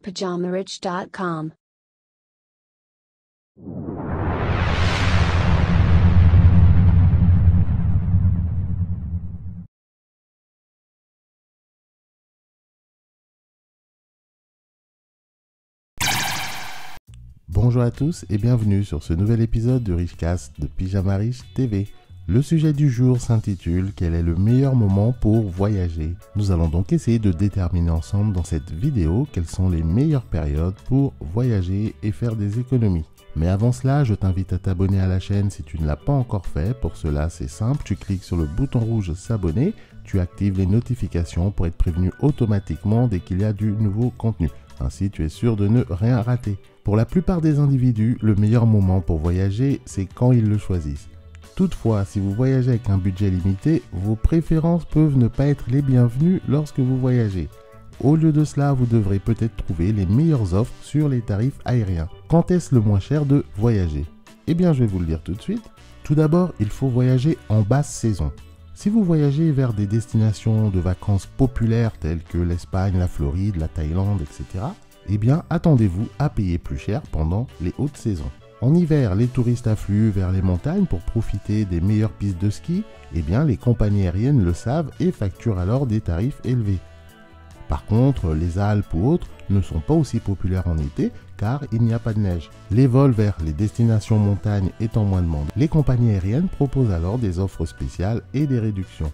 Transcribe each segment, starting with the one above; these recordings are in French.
PajamaRich.com. Bonjour à tous et bienvenue sur ce nouvel épisode de Richcast de Pyjama Rich TV. Le sujet du jour s'intitule « Quel est le meilleur moment pour voyager ?» Nous allons donc essayer de déterminer ensemble dans cette vidéo quelles sont les meilleures périodes pour voyager et faire des économies. Mais avant cela, je t'invite à t'abonner à la chaîne si tu ne l'as pas encore fait. Pour cela, c'est simple, tu cliques sur le bouton rouge « S'abonner », tu actives les notifications pour être prévenu automatiquement dès qu'il y a du nouveau contenu. Ainsi, tu es sûr de ne rien rater. Pour la plupart des individus, le meilleur moment pour voyager, c'est quand ils le choisissent. Toutefois, si vous voyagez avec un budget limité, vos préférences peuvent ne pas être les bienvenues lorsque vous voyagez. Au lieu de cela, vous devrez peut-être trouver les meilleures offres sur les tarifs aériens. Quand est-ce le moins cher de voyager? Eh bien, je vais vous le dire tout de suite. Tout d'abord, il faut voyager en basse saison. Si vous voyagez vers des destinations de vacances populaires telles que l'Espagne, la Floride, la Thaïlande, etc., eh bien, attendez-vous à payer plus cher pendant les hautes saisons. En hiver, les touristes affluent vers les montagnes pour profiter des meilleures pistes de ski. Eh bien, les compagnies aériennes le savent et facturent alors des tarifs élevés. Par contre, les Alpes ou autres ne sont pas aussi populaires en été car il n'y a pas de neige. Les vols vers les destinations montagnes étant moins demandés, les compagnies aériennes proposent alors des offres spéciales et des réductions.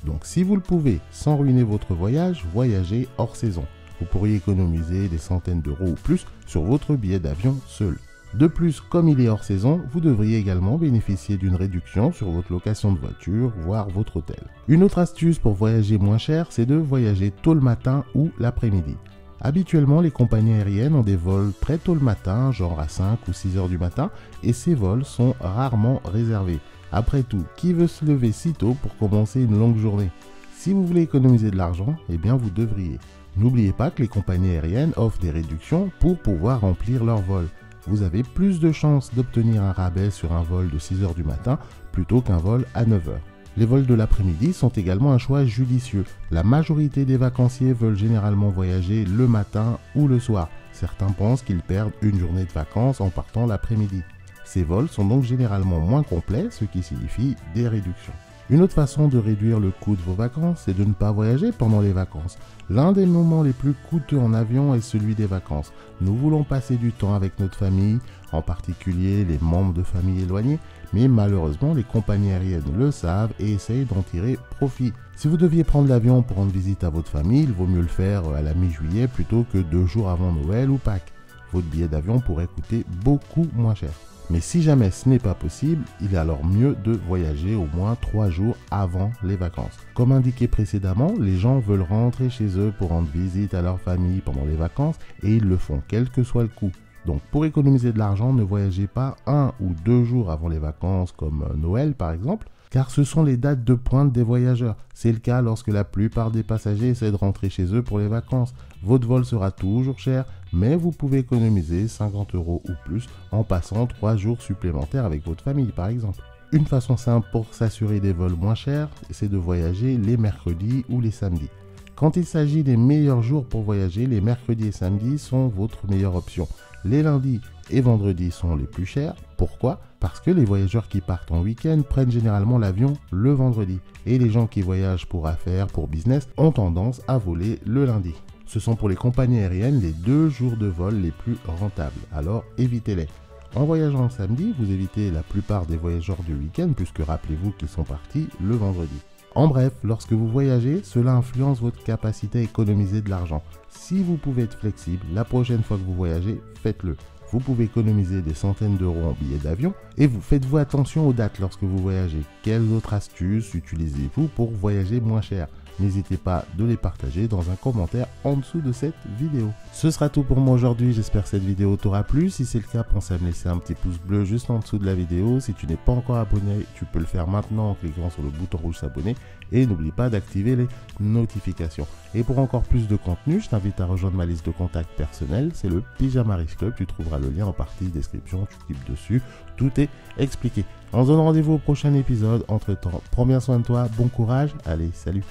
Donc si vous le pouvez, sans ruiner votre voyage, voyagez hors saison. Vous pourriez économiser des centaines d'euros ou plus sur votre billet d'avion seul. De plus, comme il est hors saison, vous devriez également bénéficier d'une réduction sur votre location de voiture, voire votre hôtel. Une autre astuce pour voyager moins cher, c'est de voyager tôt le matin ou l'après-midi. Habituellement, les compagnies aériennes ont des vols très tôt le matin, genre à 5 ou 6 heures du matin, et ces vols sont rarement réservés. Après tout, qui veut se lever si tôt pour commencer une longue journée? Si vous voulez économiser de l'argent, eh bien vous devriez. N'oubliez pas que les compagnies aériennes offrent des réductions pour pouvoir remplir leurs vols. Vous avez plus de chances d'obtenir un rabais sur un vol de 6 heures du matin plutôt qu'un vol à 9 heures. Les vols de l'après-midi sont également un choix judicieux. La majorité des vacanciers veulent généralement voyager le matin ou le soir. Certains pensent qu'ils perdent une journée de vacances en partant l'après-midi. Ces vols sont donc généralement moins complets, ce qui signifie des réductions. Une autre façon de réduire le coût de vos vacances, c'est de ne pas voyager pendant les vacances. L'un des moments les plus coûteux en avion est celui des vacances. Nous voulons passer du temps avec notre famille, en particulier les membres de famille éloignés, mais malheureusement les compagnies aériennes le savent et essayent d'en tirer profit. Si vous deviez prendre l'avion pour rendre visite à votre famille, il vaut mieux le faire à la mi-juillet plutôt que 2 jours avant Noël ou Pâques. Votre billet d'avion pourrait coûter beaucoup moins cher. Mais si jamais ce n'est pas possible, il est alors mieux de voyager au moins 3 jours avant les vacances. Comme indiqué précédemment, les gens veulent rentrer chez eux pour rendre visite à leur famille pendant les vacances et ils le font quel que soit le coût. Donc pour économiser de l'argent, ne voyagez pas 1 ou 2 jours avant les vacances comme Noël par exemple, car ce sont les dates de pointe des voyageurs. C'est le cas lorsque la plupart des passagers essaient de rentrer chez eux pour les vacances. Votre vol sera toujours cher, mais vous pouvez économiser 50 euros ou plus en passant 3 jours supplémentaires avec votre famille par exemple. Une façon simple pour s'assurer des vols moins chers, c'est de voyager les mercredis ou les samedis. Quand il s'agit des meilleurs jours pour voyager, les mercredis et samedis sont votre meilleure option. Les lundis et vendredis sont les plus chers. Pourquoi? Parce que les voyageurs qui partent en week-end prennent généralement l'avion le vendredi. Et les gens qui voyagent pour affaires, pour business, ont tendance à voler le lundi. Ce sont pour les compagnies aériennes les 2 jours de vol les plus rentables. Alors évitez-les. En voyageant le samedi, vous évitez la plupart des voyageurs du week-end puisque rappelez-vous qu'ils sont partis le vendredi. En bref, lorsque vous voyagez, cela influence votre capacité à économiser de l'argent. Si vous pouvez être flexible, la prochaine fois que vous voyagez, faites-le. Vous pouvez économiser des centaines d'euros en billets d'avion et faites-vous attention aux dates lorsque vous voyagez. Quelles autres astuces utilisez-vous pour voyager moins cher? N'hésitez pas de les partager dans un commentaire en dessous de cette vidéo. Ce sera tout pour moi aujourd'hui, j'espère que cette vidéo t'aura plu. Si c'est le cas, pense à me laisser un petit pouce bleu juste en dessous de la vidéo. Si tu n'es pas encore abonné, tu peux le faire maintenant en cliquant sur le bouton rouge s'abonner. Et n'oublie pas d'activer les notifications. Et pour encore plus de contenu, je t'invite à rejoindre ma liste de contacts personnels. C'est le Pyjama Rich Club, tu trouveras le lien en partie description, tu cliques dessus, tout est expliqué. On se donne rendez-vous au prochain épisode. Entre temps, prends bien soin de toi, bon courage, allez, salut!